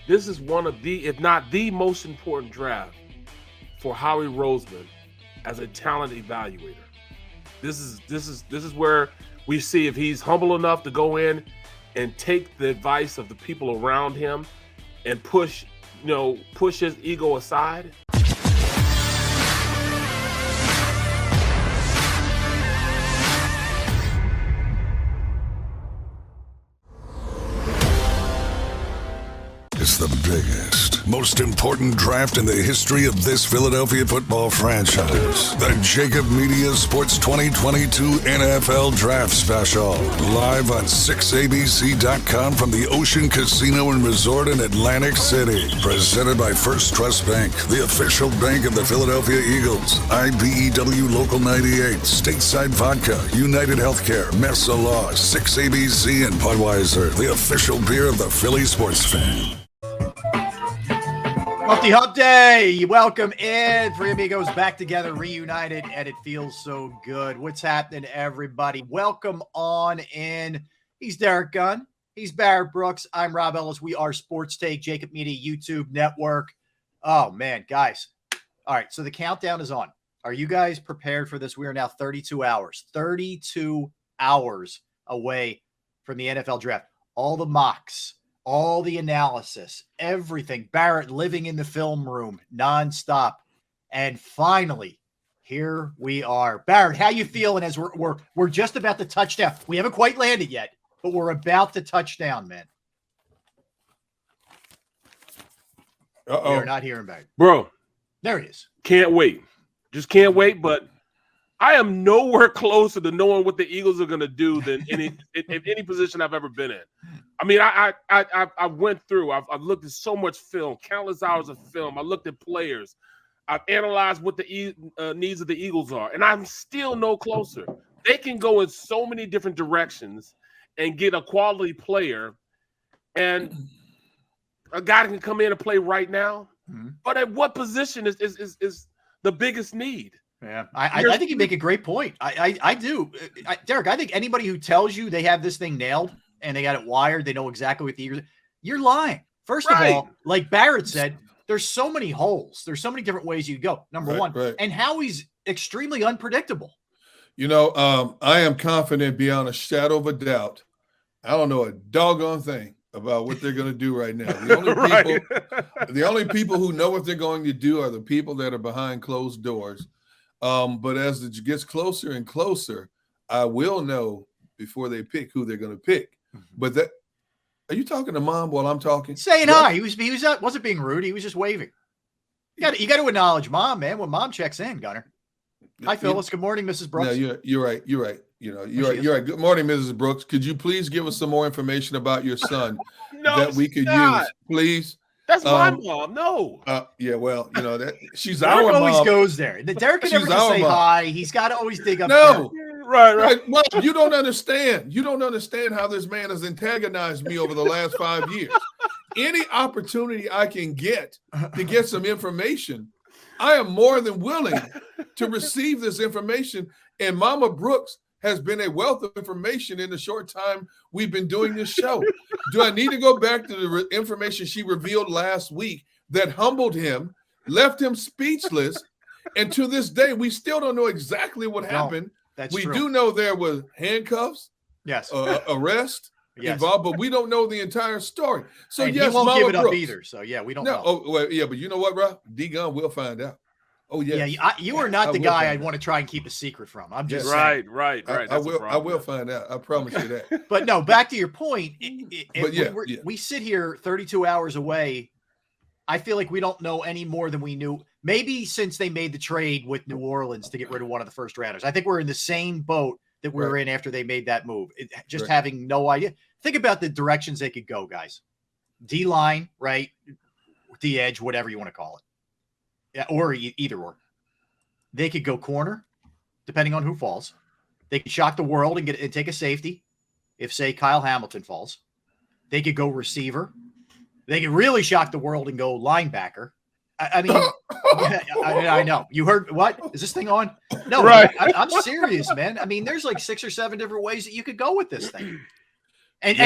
this is one of the, if not the most important draft for Howie Roseman as a talent evaluator. This is where we see if he's humble enough to go in and take the advice of the people around him and push his ego aside. It's the biggest, most important draft in the history of this Philadelphia football franchise. The JAKIB Media Sports 2022 NFL Draft Special. Live on 6abc.com from the Ocean Casino and Resort in Atlantic City. Presented by First Trust Bank, the official bank of the Philadelphia Eagles. IBEW Local 98, Stateside Vodka, United Healthcare, Mesa Law, 6ABC, and Budweiser, the official beer of the Philly sports fan. Humpty Hump Day. Welcome in. Three amigos back together, reunited, and it feels so good. What's happening, everybody? Welcome on in. He's Derek Gunn. He's Barrett Brooks. I'm Rob Ellis. We are Sports Take, JAKIB Media YouTube Network. Oh, man, guys. All right, so the countdown is on. Are you guys prepared for this? We are now 32 hours away from the NFL draft. All the mocks, all the analysis, everything. Barrett living in the film room nonstop. And finally, here we are. Barrett, how you feeling as we're just about to touch down? We haven't quite landed yet, but we're about to touch down, man. Uh-oh. We're not hearing back. Bro. There he is. Can't wait. Just can't wait, but I am nowhere closer to knowing what the Eagles are going to do than any position I've ever been in. I mean, I went through. I've looked at so much film, countless hours of film. I looked at players. I've analyzed what the needs of the Eagles are, and I'm still no closer. They can go in so many different directions and get a quality player, and a guy can come in and play right now. Mm-hmm. But at what position is the biggest need? Yeah, I think you make a great point. I do. Derek, I think anybody who tells you they have this thing nailed and they got it wired, they know exactly what the Eagles, you're lying. First of all, like Barrett said, there's so many holes. There's so many different ways you go, number one. Right. And Howie's extremely unpredictable. You know, I am confident beyond a shadow of a doubt. I don't know a doggone thing about what they're going to do right now. The only people who know what they're going to do are the people that are behind closed doors. But as it gets closer and closer, I will know before they pick who they're going to pick. But are you talking to Mom while I'm talking? Saying hi. He wasn't being rude. He was just waving. You got to acknowledge Mom, man. When Mom checks in, Gunner. Hi, Phyllis. Good morning, Mrs. Brooks. No, you're right. You're right. You're right. Good morning, Mrs. Brooks. Could you please give us some more information about your son that we could use, please? That's my mom. No. Yeah, well, that she's Derek our mom. always goes there. Derek can never just say hi. He's got to always dig up. No. Right. Well, you don't understand. You don't understand how this man has antagonized me over the last 5 years. Any opportunity I can get to get some information, I am more than willing to receive this information. And Mama Brooks has been a wealth of information in the short time we've been doing this show. Do I need to go back to the information she revealed last week that humbled him, left him speechless, and to this day, we still don't know exactly what happened. We do know there was handcuffs, yes, arrest involved, but we don't know the entire story. So and yes, he won't Mama give it Brooks, up either. So yeah, we don't know. Oh, well, yeah, but you know what, Rob? D-Gun will find out. Oh yeah, you are not the guy I'd want to try and keep a secret from. I'm just right. I will find out. I promise you that. But no, back to your point. We sit here 32 hours away. I feel like we don't know any more than we knew. Maybe since they made the trade with New Orleans to get rid of one of the first rounders. I think we're in the same boat that we were in after they made that move. Having no idea. Think about the directions they could go, guys. D-line, right? The edge, whatever you want to call it. Yeah, or either or. They could go corner, depending on who falls. They could shock the world and take a safety if, say, Kyle Hamilton falls. They could go receiver. They could really shock the world and go linebacker. I mean, I know. You heard what? Is this thing on? No, right. I'm serious, man. I mean, there's like 6 or 7 different ways that you could go with this thing. And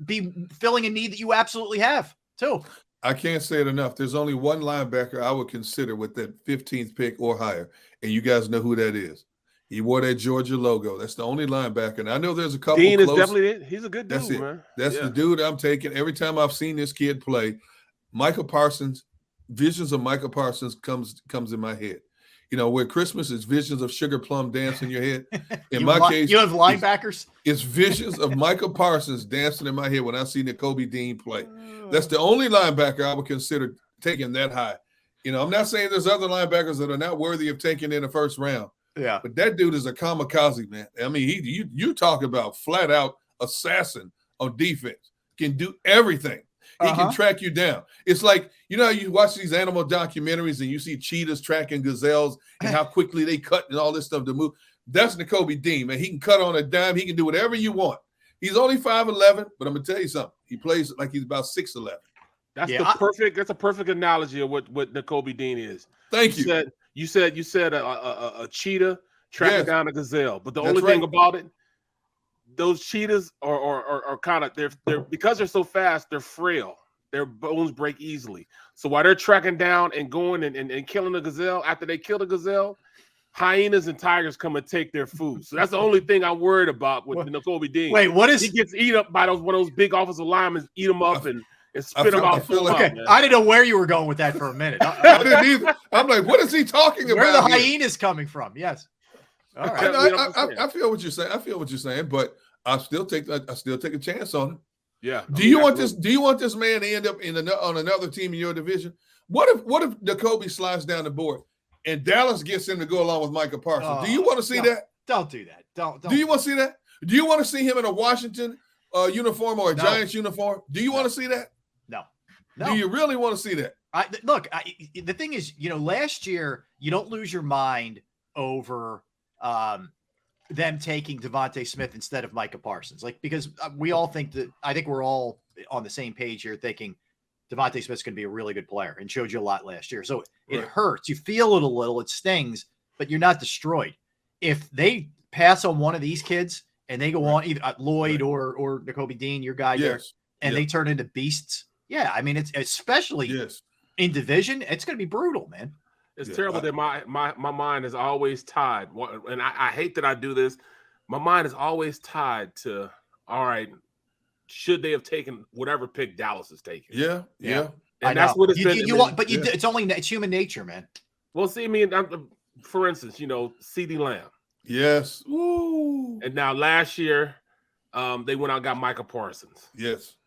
be filling a need that you absolutely have. Two. I can't say it enough. There's only one linebacker I would consider with that 15th pick or higher, and you guys know who that is. He wore that Georgia logo. That's the only linebacker. And I know there's a couple Dean close. Is definitely it. He's a good dude, That's it. man. That's the dude I'm taking. Every time I've seen this kid play, Michael Parsons, visions of Michael Parsons comes in my head. You know, where Christmas is visions of Sugar Plum dance in your head. In my case, you have linebackers. It's visions of Michael Parsons dancing in my head when I see Nakobe Dean play. That's the only linebacker I would consider taking that high. You know, I'm not saying there's other linebackers that are not worthy of taking in the first round. Yeah, but that dude is a kamikaze, man. I mean, you talk about flat out assassin on defense. Can do everything. He can track you down. It's like, you know, you watch these animal documentaries and you see cheetahs tracking gazelles and how quickly they cut and all this stuff to move. That's Nakobe Dean, man. He can cut on a dime. He can do whatever you want. He's only 5'11", but I'm gonna tell you something. He plays like he's about 6'11". That's That's a perfect analogy of what Nakobe Dean is. Thank you. You said a cheetah tracking down a gazelle, but the only thing about it, those cheetahs are kind of they're because they're so fast, they're frail. Their bones break easily. So while they're tracking down and going and killing the gazelle, after they kill the gazelle, hyenas and tigers come and take their food. So that's the only thing I'm worried about with Nakobe Dean. Wait, what is he gets eaten up by one of those big offensive linemen, eat him up and spit him out. I didn't know where you were going with that for a minute. I didn't either. I'm like, what is he talking about? Where are the hyenas coming from? Yes. All right. I feel what you're saying. I feel what you're saying, but I still take a chance on him. Yeah. Do you want this man to end up on another team in your division? What if Nakobe slides down the board and Dallas gets him to go along with Michael Parsons? Do you want to see that? Don't do that. Don't. Do you want to see that? Do you want to see him in a Washington uniform or a Giants uniform? Do you want to see that? No. Do you really want to see that? The thing is, you know, last year you don't lose your mind over them taking Devontae Smith instead of Micah Parsons, because we all think I think we're all on the same page here thinking Devontae Smith's going to be a really good player and showed you a lot last year. So it hurts. You feel it a little, it stings, but you're not destroyed. If they pass on one of these kids and they go on either Lloyd or Nakobe Dean, your guy there, and they turn into beasts. Yeah. I mean, it's especially in division, it's going to be brutal, man. It's terrible that my mind is always tied, and I hate that I do this. My mind is always tied to, all right, should they have taken whatever pick Dallas is taking? Yeah. And that's what it's been. It's human nature, man. Well, see, I mean, for instance, you know, CeeDee Lamb. Yes. Woo. And now last year, they went out and got Micah Parsons. Yes.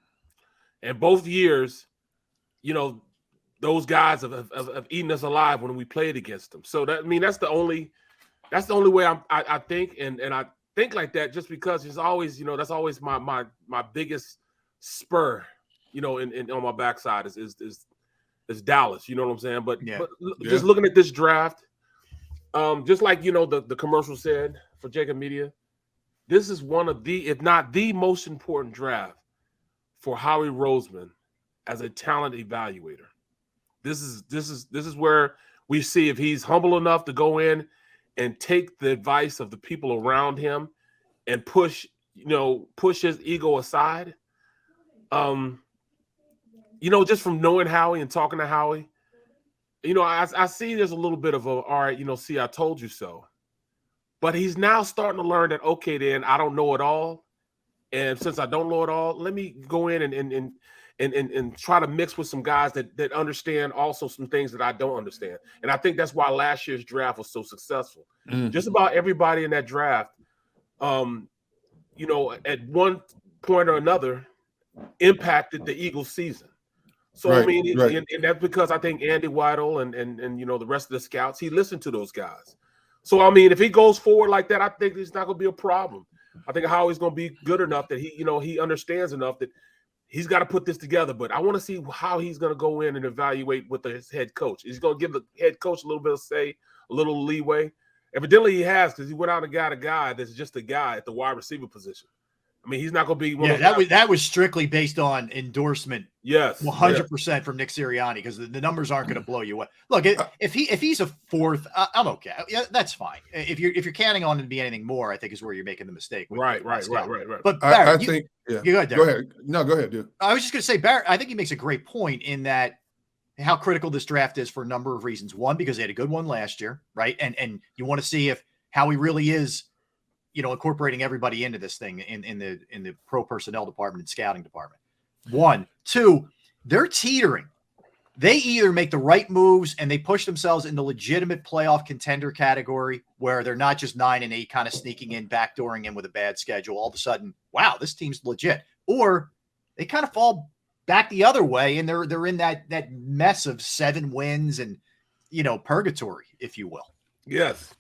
And both years, you know, those guys have eaten us alive when we played against them. So that's the only way I think, and I think like that just because it's always, you know, that's always my biggest spur, you know, on my backside is Dallas. You know what I'm saying? But just looking at this draft, just like, you know, the commercial said for JAKIB Media, this is one of the, if not the most important draft for Howie Roseman as a talent evaluator. This is where we see if he's humble enough to go in and take the advice of the people around him and push his ego aside. You know, just from knowing Howie and talking to Howie, you know, I see there's a little bit of all right, you know, see, I told you so. But he's now starting to learn that, okay, then I don't know it all. And since I don't know it all, let me go in and try to mix with some guys that understand also some things that I don't understand. And I think that's why last year's draft was so successful. Just about everybody in that draft, you know, at one point or another impacted the Eagles season. So, I mean, and that's because I think Andy Weidel and you know, the rest of the scouts, he listened to those guys. So, I mean, if he goes forward like that, I think it's not going to be a problem. I think Howie's going to be good enough that he understands enough that he's got to put this together. But I want to see how he's going to go in and evaluate with his head coach. He's going to give the head coach a little bit of say, a little leeway. Evidently he has, because he went out and got a guy that's just a guy at the wide receiver position. I mean, he's not going to be. That was strictly based on endorsement. Yes, 100% from Nick Sirianni, because the numbers aren't going to blow you away. Look, if he's a fourth, I'm okay. Yeah, that's fine. If you're counting on him to be anything more, I think is where you're making the mistake. Right. But Barrett, I think, yeah. Go ahead, Go ahead. No, go ahead, dude. I was just going to say, Barrett, I think he makes a great point in that how critical this draft is for a number of reasons. One, because they had a good one last year, right? And you want to see if Howie really is, incorporating everybody into this thing in the pro personnel department and scouting department. 1, 2, they're teetering. They either make the right moves and they push themselves into legitimate playoff contender category where they're not just 9-8 kind of sneaking in, backdooring in with a bad schedule. All of a sudden, wow, this team's legit. Or they kind of fall back the other way and they're in that mess of 7 wins and, purgatory, if you will. Yes.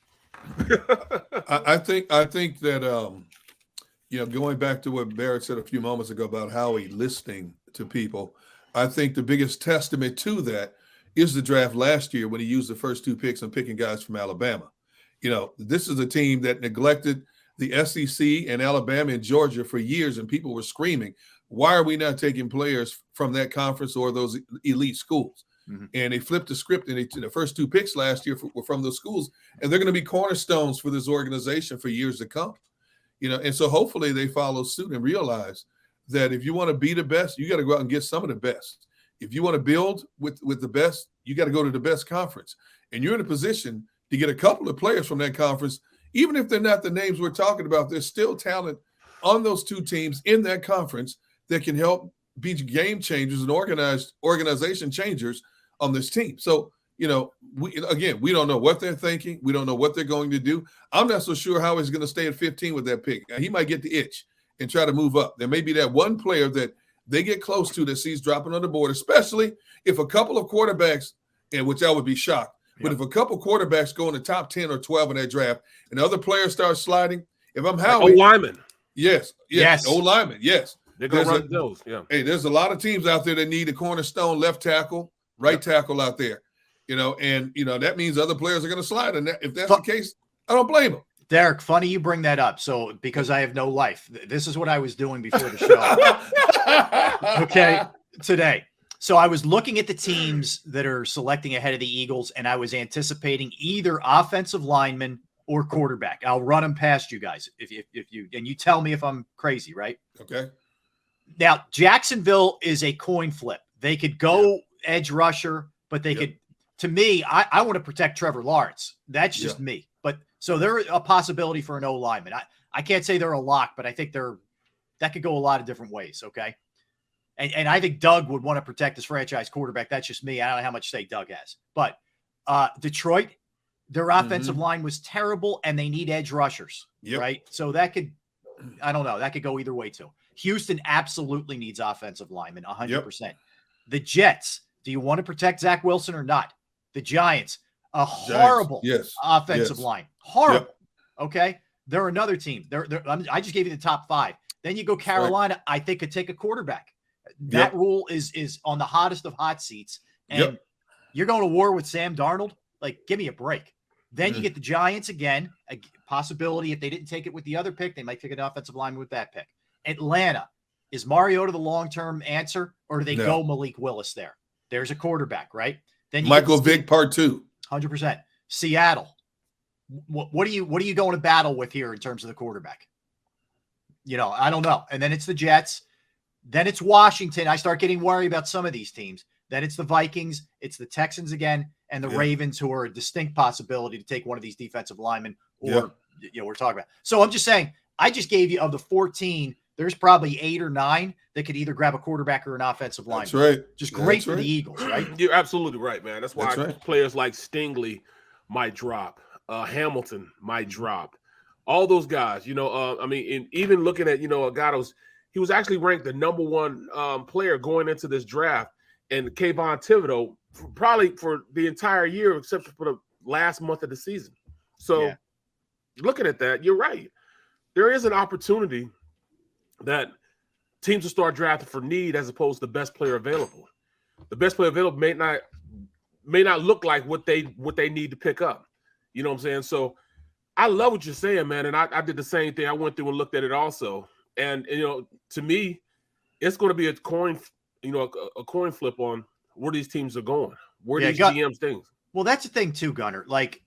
I think that going back to what Barrett said a few moments ago about Howie listening to people, I think the biggest testament to that is the draft last year when he used the first 2 picks and picking guys from Alabama. This is a team that neglected the SEC and Alabama and Georgia for years, and people were screaming, why are we not taking players from that conference or those elite schools? Mm-hmm. And they flipped the script, and the first 2 picks last year were from those schools, and they're going to be cornerstones for this organization for years to come. And so hopefully they follow suit and realize that if you want to be the best, you got to go out and get some of the best. If you want to build with the best, you got to go to the best conference. And you're in a position to get a couple of players from that conference, even if they're not the names we're talking about. There's still talent on those 2 teams in that conference that can help be game changers and organization changers on this team. So, we don't know what they're thinking. We don't know what they're going to do. I'm not so sure how he's going to stay at 15 with that pick. He might get the itch and try to move up. There may be that one player that they get close to that sees dropping on the board, especially if a couple of quarterbacks, and which I would be shocked, but if a couple of quarterbacks go in the top 10 or 12 in that draft and other players start sliding, if I'm Howie. O-lineman. Yes. O-lineman, yes. They're going to run those, yeah. Hey, there's a lot of teams out there that need a cornerstone left tackle, right tackle out there. That means other players are going to slide. And if that's the case, I don't blame them. Derek, funny you bring that up. So, because I have no life, this is what I was doing before the show. Okay, today. So I was looking at the teams that are selecting ahead of the Eagles, and I was anticipating either offensive lineman or quarterback. I'll run them past you guys if you tell me if I'm crazy, right? Okay. Now, Jacksonville is a coin flip. They could go edge rusher, but they could. To me, I want to protect Trevor Lawrence. That's just me. But so they're a possibility for an O lineman. I can't say they're a lock, but I think that could go a lot of different ways. Okay. And I think Doug would want to protect his franchise quarterback. That's just me. I don't know how much say Doug has. But Detroit, their offensive line was terrible, and they need edge rushers. Right. So that could, I don't know, that could go either way too. Houston absolutely needs offensive linemen, 100%. The Jets, do you want to protect Zach Wilson or not? The Giants, horrible offensive line. Horrible. Yep. Okay. They're another team. I just gave you the top 5. Then you go Carolina, I think could take a quarterback. That rule is on the hottest of hot seats. And you're going to war with Sam Darnold? Like, give me a break. Then you get the Giants again, a possibility if they didn't take it with the other pick, they might take an offensive lineman with that pick. Atlanta, is Mariota the long-term answer, or do they go Malik Willis there? There's a quarterback, right? Then Michael Vick part 2. 100%. Seattle. What are you going to battle with here in terms of the quarterback? I don't know. And then it's the Jets. Then it's Washington. I start getting worried about some of these teams. Then it's the Vikings. It's the Texans again, and the Ravens, who are a distinct possibility to take one of these defensive linemen. Or we're talking about. So I'm just saying. I just gave you of the 14. There's probably 8 or 9 that could either grab a quarterback or an offensive lineman. That's right. Just great for the Eagles, right? You're absolutely right, man. That's why players like Stingley might drop. Hamilton might drop. All those guys, and even looking at, a guy he was actually ranked the number 1 player going into this draft, and Kayvon Thibodeau probably for the entire year except for the last month of the season. So looking at that, you're right. There is an opportunity that teams will start drafting for need as opposed to the best player available. The best player available may not look like what they need to pick up. You know what I'm saying? So I love what you're saying, man. And I did the same thing. I went through and looked at it also. And to me, it's going to be a coin flip on where these teams are going, where these GMs things. Well, that's the thing too, Gunner. Like,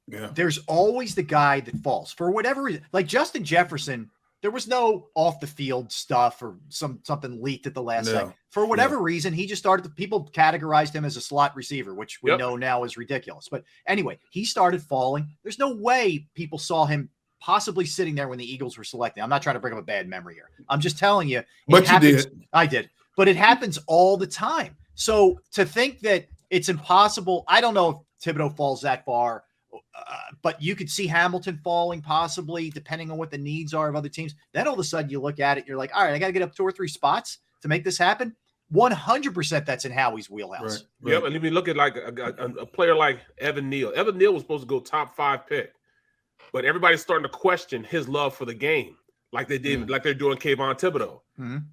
there's always the guy that falls for whatever reason. Like Justin Jefferson, there was no off the field stuff or something leaked at the last second. For whatever reason, he just started. People categorized him as a slot receiver, which we know now is ridiculous. But anyway, he started falling. There's no way people saw him possibly sitting there when the Eagles were selecting. I'm not trying to bring up a bad memory here. I'm just telling you. But you did. I did. But it happens all the time. So to think that it's impossible, I don't know if Thibodeau falls that far, but you could see Hamilton falling possibly, depending on what the needs are of other teams. Then all of a sudden you look at it, you're like, all right, I got to get up 2 or 3 spots to make this happen. 100% that's in Howie's wheelhouse. Right. Yep, and if you look at like a player like Evan Neal. Evan Neal was supposed to go top 5 pick, but everybody's starting to question his love for the game, like they did, like they're doing Kayvon Thibodeau.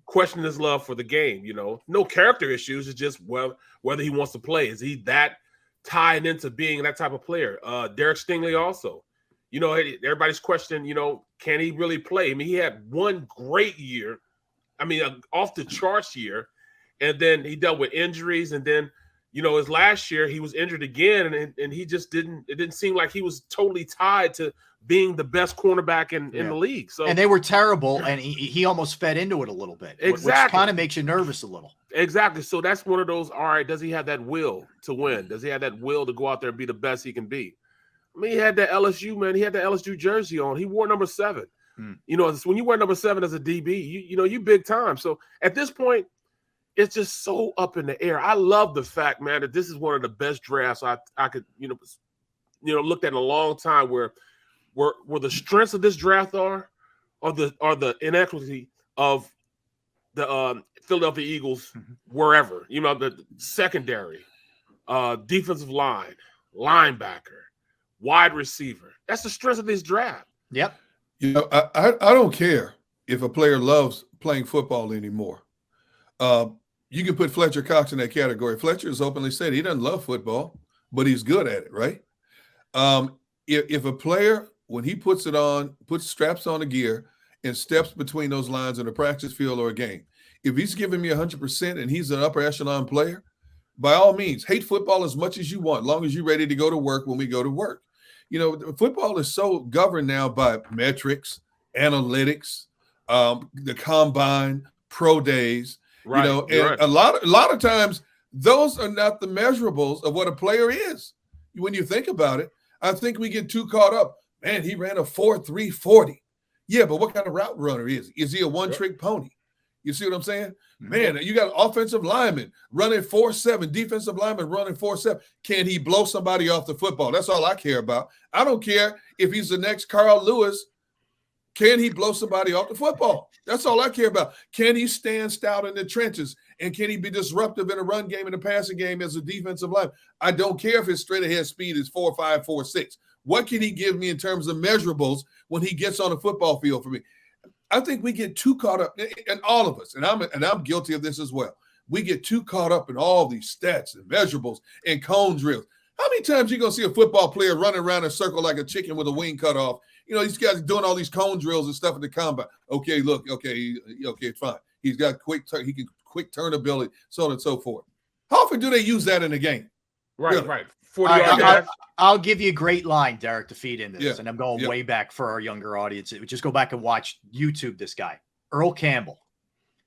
Questioning his love for the game. No character issues. It's just whether he wants to play. Is he that tied into being that type of player? Derek Stingley also. Everybody's questioning. Can he really play? I mean, he had one great year. I mean, off the charts year. And then he dealt with injuries, and then, his last year he was injured again, and he just it didn't seem like he was totally tied to being the best cornerback in the league. So, and they were terrible, and he almost fed into it a little bit, which kind of makes you nervous a little. Exactly. So that's one of those. All right, does he have that will to win? Does he have that will to go out there and be the best he can be? I mean, he had that LSU man. He had the LSU jersey on. He wore number 7. When you wear number 7 as a DB, you big time. So at this point, it's just so up in the air. I love the fact, man, that this is one of the best drafts I could, looked at in a long time. Where the strengths of this draft are the inequity of the Philadelphia Eagles, wherever, the secondary, defensive line, linebacker, wide receiver. That's the strength of this draft. Yep. I don't care if a player loves playing football anymore. You can put Fletcher Cox in that category. Fletcher has openly said he doesn't love football, but he's good at it, right? If a player, when he puts straps on the gear and steps between those lines in a practice field or a game, if he's giving me 100% and he's an upper echelon player, by all means, hate football as much as you want, as long as you're ready to go to work when we go to work. Football is so governed now by metrics, analytics, the combine, pro days. Right, a lot of times those are not the measurables of what a player is. When you think about it, I think we get too caught up. Man, he ran a 4.3 40. Yeah, but what kind of route runner is he? Is he a one-trick pony? You see what I'm saying? Man, you got offensive lineman running 4.7, defensive lineman running 4.7. Can he blow somebody off the football? That's all I care about. I don't care if he's the next Carl Lewis. Can he blow somebody off the football? That's all I care about. Can he stand stout in the trenches? And can he be disruptive in a run game and a passing game as a defensive line? I don't care if his straight ahead speed is 4.5, 4.6. What can he give me in terms of measurables when he gets on the football field for me? I think we get too caught up, and all of us, and I'm guilty of this as well. We get too caught up in all these stats and measurables and cone drills. How many times you going to see a football player running around in a circle like a chicken with a wing cut off? These guys doing all these cone drills and stuff in the combine. Okay, look, okay, it's fine. He's got he can quick turn ability, so on and so forth. How often do they use that in the game? Right. 40 I'll give you a great line, Derek, to feed into this, and I'm going way back for our younger audience. Just go back and watch YouTube this guy, Earl Campbell.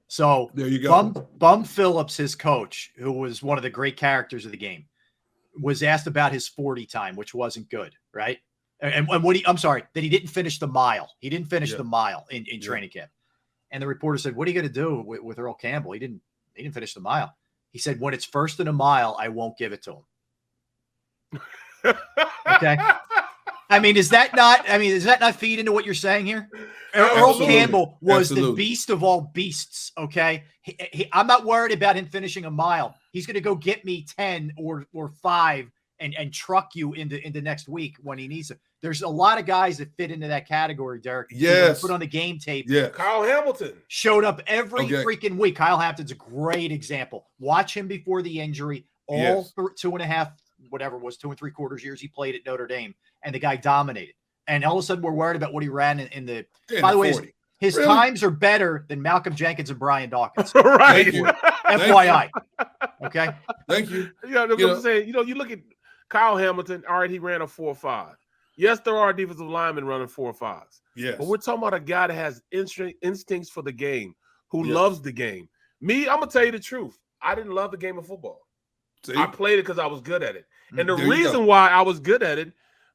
So there you go. Bum Phillips, his coach, who was one of the great characters of the game, was asked about his 40 time, which wasn't good, right? And that he didn't finish the mile. He didn't finish the mile in training camp. And the reporter said, "What are you going to do with Earl Campbell? He didn't finish the mile." He said, "When it's first in a mile, I won't give it to him." Okay. Does that not feed into what you're saying here? Earl Campbell was the beast of all beasts. Okay. I'm not worried about him finishing a mile. He's going to go get me 10 or 5 and truck you into next week when he needs it. There's a lot of guys that fit into that category, Derek. Yes. Put on the game tape. Yeah. Kyle Hamilton showed up every freaking week. Kyle Hamilton's a great example. Watch him before the injury. All 2.5, whatever it was, 2 3/4 years he played at Notre Dame, and the guy dominated. And all of a sudden, we're worried about what he ran in the. By the way, His times are better than Malcolm Jenkins and Brian Dawkins. Right. FYI. Okay. Thank you. I'm saying, you look at Kyle Hamilton. All right, he ran a 4.5. Yes, there are defensive linemen running 4.5s. Yes. But we're talking about a guy that has instincts for the game, who loves the game. Me, I'm going to tell you the truth. I didn't love the game of football. See? I played it because I was good at it. And the reason why I was good at it,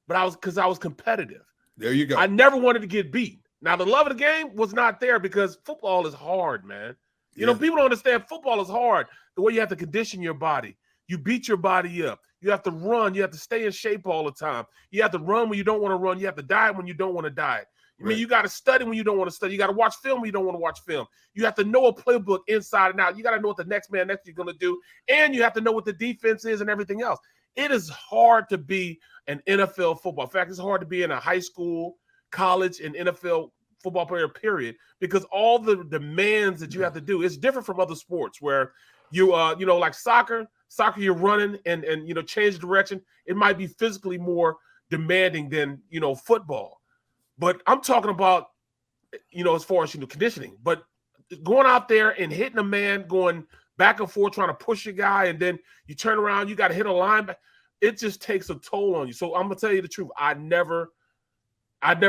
because I was competitive. There you go. I never wanted to get beat. Now, the love of the game was not there because football is hard, man. You know, people don't understand football is hard. The way you have to condition your body. You beat your body up. You have to run. You have to stay in shape all the time. You have to run when you don't want to run. You have to diet when you don't want to diet. I mean, you got to study when you don't want to study. You got to watch film when you don't want to watch film. You have to know a playbook inside and out. You got to know what the next man next to you is going to do. And you have to know what the defense is and everything else. It is hard to be an NFL football. In fact, it's hard to be in a high school, college, and NFL football player, period, because all the demands that you have to do is different from other sports where you, like soccer, you're running and change direction. It might be physically more demanding than, football. But I'm talking about, as far as, conditioning, but going out there and hitting a man, going back and forth, trying to push a guy, and then you turn around, you got to hit a linebacker. It just takes a toll on you. So I'm going to tell you the truth. I never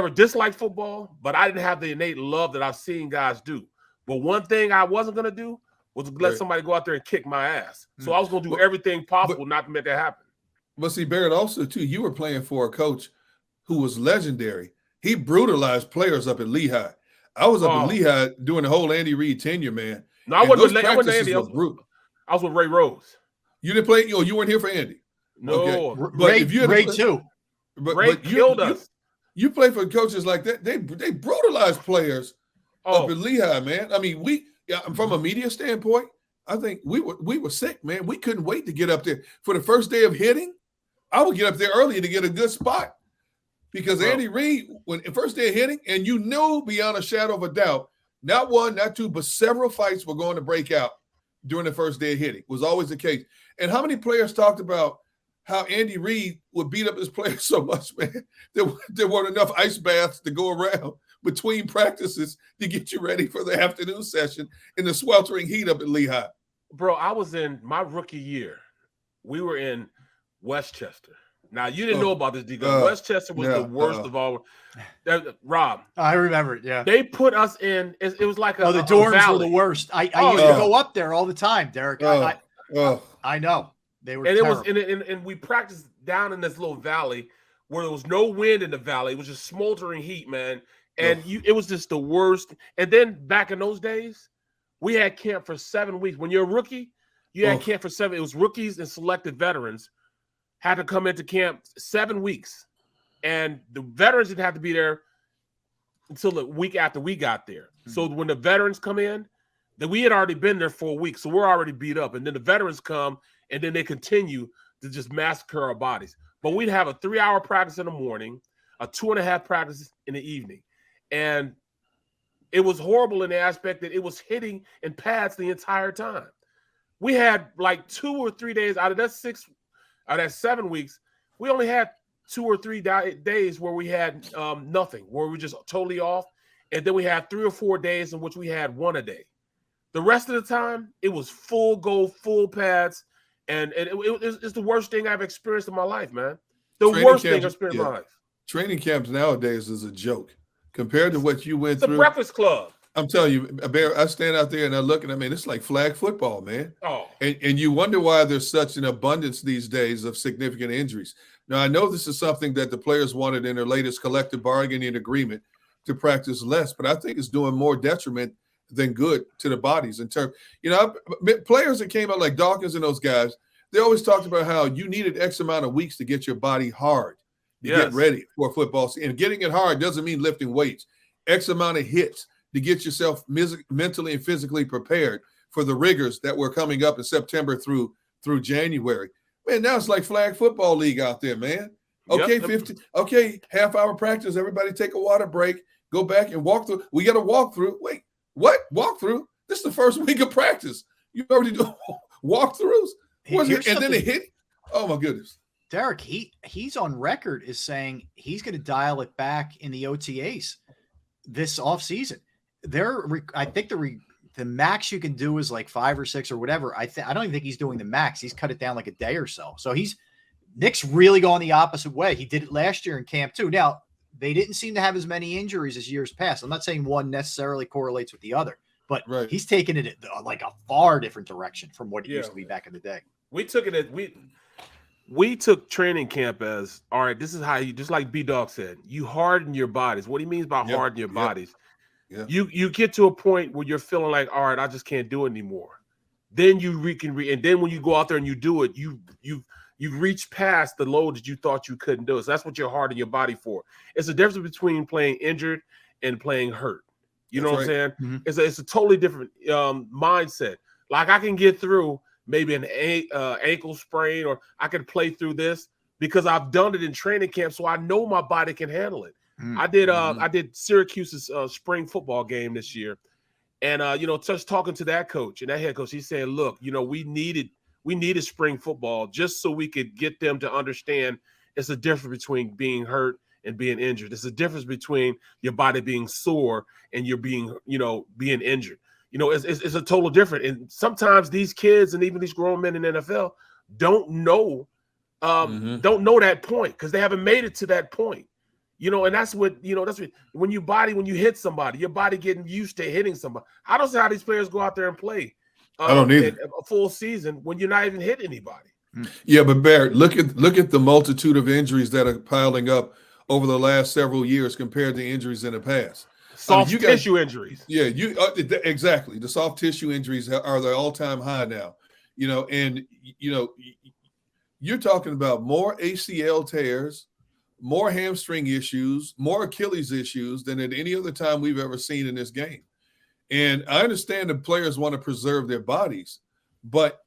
disliked football, but I didn't have the innate love that I've seen guys do. But one thing I wasn't going to do was let somebody go out there and kick my ass. So I was going to do everything possible not to make that happen. But see, Barrett, also, too, you were playing for a coach who was legendary. He brutalized players up at Lehigh. I was up at Lehigh during the whole Andy Reid tenure, man. No, I wasn't Andy. I was with Ray Rose. You didn't play? You weren't here for Andy? No. Okay. But Ray, if you Ray too. Ray killed us. You play for coaches like that. They brutalize players up at Lehigh, man. I mean, from a media standpoint, I think we were sick, man. We couldn't wait to get up there. For the first day of hitting, I would get up there early to get a good spot. Because Andy Reid, when the first day of hitting, and you knew beyond a shadow of a doubt, not one, not two, but several fights were going to break out during the first day of hitting. Was always the case. And how many players talked about how Andy Reid would beat up his players so much, man, there weren't enough ice baths to go around between practices to get you ready for the afternoon session in the sweltering heat up at Lehigh. Bro, I was in my rookie year. We were in Westchester. Now, you didn't know about this because Westchester was the worst of all. Rob. I remember it, yeah. They put us in. It was like the dorms were the worst. I used to go up there all the time, Derek. I know. They were terrible. And we practiced down in this little valley where there was no wind in the valley. It was just smoldering heat, man. And it was just the worst. And then back in those days, we had camp for 7 weeks. When you're a rookie, you had camp for 7. It was rookies and selected veterans had to come into camp 7 weeks. And the veterans didn't have to be there until the week after we got there. Mm-hmm. So when the veterans come in, then we had already been there for a week. So we're already beat up. And then the veterans come, and then they continue to just massacre our bodies. But we'd have a 3-hour practice in the morning, a 2.5 practice in the evening. And it was horrible in the aspect that it was hitting in pads the entire time. We had like 2 or 3 days out of that 7 weeks, we only had 2 or 3 days where we had nothing, where we were just totally off. And then we had 3 or 4 days in which we had 1 a day. The rest of the time, it was full go, full pads. And it's the worst thing I've experienced in my life, man. The worst thing I've experienced in my life. Training camps nowadays is a joke compared to what you went through. The Breakfast Club. I'm telling you, Bear, I stand out there and I look and I mean, it's like flag football, man. Oh. And you wonder why there's such an abundance these days of significant injuries. Now, I know this is something that the players wanted in their latest collective bargaining agreement to practice less, but I think it's doing more detriment than good to the bodies in terms, players that came out like Dawkins and those guys, they always talked about how you needed X amount of weeks to get your body hard, to get ready for football. And getting it hard doesn't mean lifting weights. X amount of hits to get yourself mentally and physically prepared for the rigors that were coming up in September through January. Man, now it's like flag football league out there, man. Okay, 50. Okay, half-hour practice. Everybody take a water break. Go back and walk through. We got to walk through. Wait, what? Walk through? This is the first week of practice. You already do walkthroughs? And then they hit. Oh, my goodness. Derek, he's on record as saying he's going to dial it back in the OTAs this offseason. I think the max you can do is like 5 or 6 or whatever. I don't even think he's doing the max. He's cut it down like a day or so. So Nick's really going the opposite way. He did it last year in camp too. Now, they didn't seem to have as many injuries as years past. I'm not saying one necessarily correlates with the other, but he's taken it like a far different direction from what it used to be back in the day. We took it as we took training camp as, all right, this is how you, just like B-Dog said, you harden your bodies. What he means by harden your bodies, you get to a point where you're feeling like, all right, I just can't do it anymore. Then you and then when you go out there and you do it, you reach past the load that you thought you couldn't do. So that's what you're hardening your body for. It's the difference between playing injured and playing hurt. You know what I'm saying? Mm-hmm. It's a totally different mindset. Like I can get through maybe an ankle sprain, or I can play through this because I've done it in training camp, so I know my body can handle it. Mm-hmm. I did Syracuse's spring football game this year, and just talking to that coach and that head coach, he said, "Look, we needed spring football just so we could get them to understand it's a difference between being hurt and being injured. It's a difference between your body being sore and you're being injured. It's a total different. And sometimes these kids and even these grown men in the NFL don't know that point because they haven't made it to that point. And that's what when you hit somebody, your body getting used to hitting somebody. I don't see how these players go out there and play. I don't either. A full season when you're not even hitting anybody. Yeah, but Barrett, look at the multitude of injuries that are piling up over the last several years compared to injuries in the past. Soft tissue injuries. Yeah, exactly. The soft tissue injuries are the all-time high now. You're talking about more ACL tears, more hamstring issues, more Achilles issues than at any other time we've ever seen in this game. And I understand the players want to preserve their bodies, but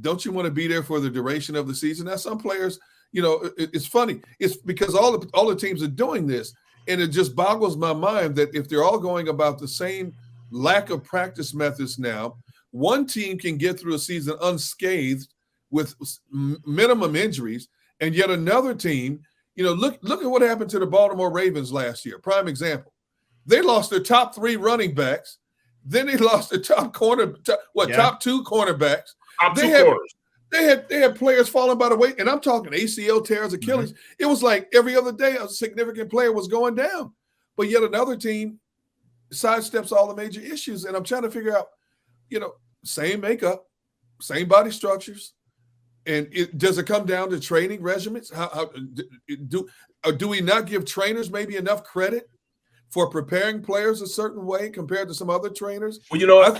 don't you want to be there for the duration of the season? Now, some players, it's funny. It's because all the teams are doing this, and it just boggles my mind that if they're all going about the same lack of practice methods now, one team can get through a season unscathed with minimum injuries, and yet another team, look at what happened to the Baltimore Ravens last year. Prime example. They lost their top 3 running backs. Then they lost their top 2 cornerbacks. They had players falling by the way, and I'm talking ACL tears, Achilles. Mm-hmm. It was like every other day a significant player was going down. But yet another team sidesteps all the major issues. And I'm trying to figure out, same makeup, same body structures. And does it come down to training regimens? How do we not give trainers maybe enough credit for preparing players a certain way compared to some other trainers? Well,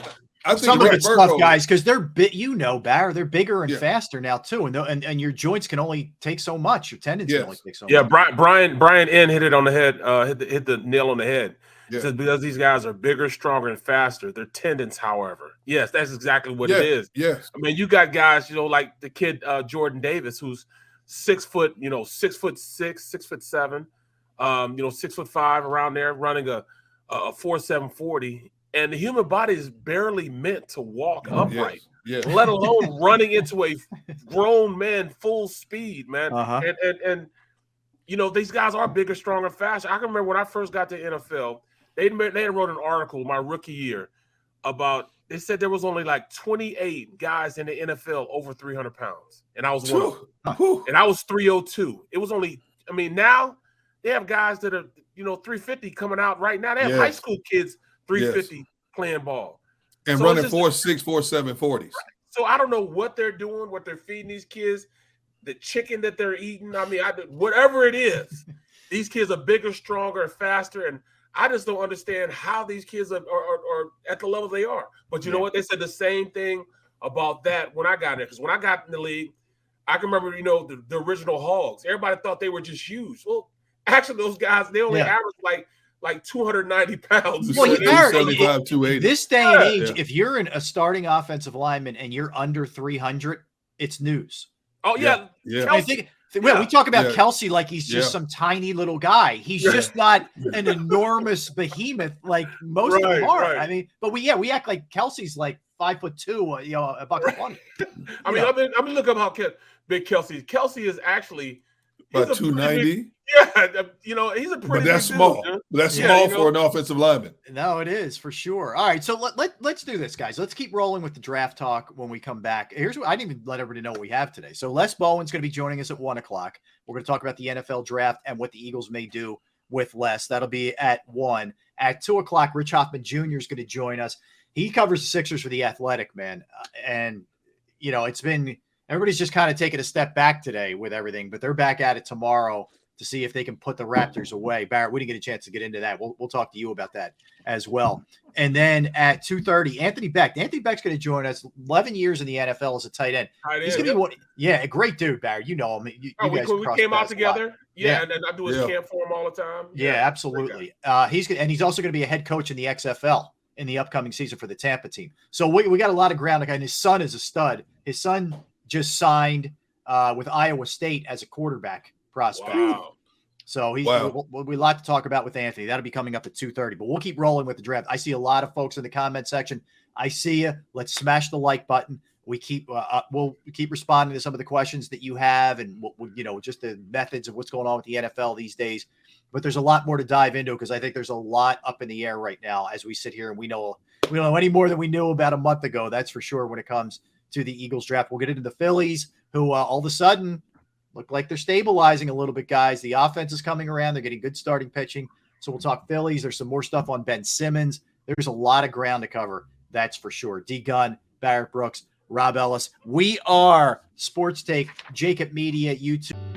I think some of it's tough, guys, because they're Barry, they're bigger and faster now too, and your joints can only take so much. Your tendons can only take so much. Yeah, Brian N hit it on the head, hit the nail on the head. Yeah. Says because these guys are bigger, stronger, and faster. Their tendons, however, yes, that's exactly what it is. Yes, I mean, you got guys, like the kid Jordan Davis, who's 6 foot, 6'6", 6'7", 6'5", around there, running a 4.7 40. And the human body is barely meant to walk upright, let alone running into a grown man full speed, man. Uh-huh. And these guys are bigger, stronger, faster. I can remember when I first got to NFL, they wrote an article my rookie year about, they said there was only like 28 guys in the NFL over 300 pounds. And I was one of them. And I was 302. It was only, now they have guys that are, 350 coming out right now. They have high school kids 350 playing ball and so running 4.6, 4.7 40s. So I don't know what they're doing, what they're feeding these kids, the chicken that they're eating. Whatever it is, these kids are bigger, stronger, and faster. And I just don't understand how these kids are at the level they are. But you know what? They said the same thing about that when I got there. Because when I got in the league, I can remember, the original Hogs. Everybody thought they were just huge. Well, actually, those guys, they only averaged like 290 pounds. Well, this day and age, if you're a starting offensive lineman and you're under 300, it's news. Oh, yeah. We talk about Kelsey like he's just some tiny little guy. He's just not an enormous behemoth like most of them are. Right. But we act like Kelsey's like 5'2", $120. I mean, look up how big Kelsey is. Kelsey is actually, About 290. Yeah, you know, he's a pretty. But that's big small. Dude, That's small for an offensive lineman. No, it is for sure. All right, so let's do this, guys. Let's keep rolling with the draft talk when we come back. Here's what I didn't even let everybody know what we have today. So Les Bowen's going to be joining us at 1 o'clock. We're going to talk about the NFL draft and what the Eagles may do with Les. That'll be at 1. At 2 o'clock, Rich Hoffman Jr. is going to join us. He covers the Sixers for The Athletic, man. And, you know, it's been – everybody's just kind of taking a step back today with everything, but they're back at it tomorrow to see if they can put the Raptors away. Barrett, we didn't get a chance to get into that. We'll talk to you about that as well. And then at 2:30, Anthony Beck. Anthony Beck's going to join us. 11 years in the NFL as a tight end. He's going to be one. Yeah, a great dude, Barrett. You know him. You guys we came out together. Yeah, and I do his Yeah. camp for him all the time. Yeah, absolutely. He's also going to be a head coach in the XFL in the upcoming season for the Tampa team. So we got a lot of ground. And his son is a stud. His son just signed with Iowa State as a quarterback prospect. Wow. So we a lot to talk about with Anthony. That'll be coming up at 2:30. But we'll keep rolling with the draft. I see a lot of folks in the comment section. I see you. Let's smash the like button. We'll keep responding to some of the questions that you have, and just the methods of what's going on with the NFL these days. But there's a lot more to dive into because I think there's a lot up in the air right now as we sit here, and we don't know any more than we knew about a month ago. That's for sure. When it comes to the Eagles draft, we'll get into the Phillies, who all of a sudden look like they're stabilizing a little bit, guys. The offense is coming around. They're getting good starting pitching. So we'll talk Phillies. There's some more stuff on Ben Simmons. There's a lot of ground to cover. That's for sure. D. Gunn, Barrett Brooks, Rob Ellis. We are Sports Take, JAKIB Media, YouTube.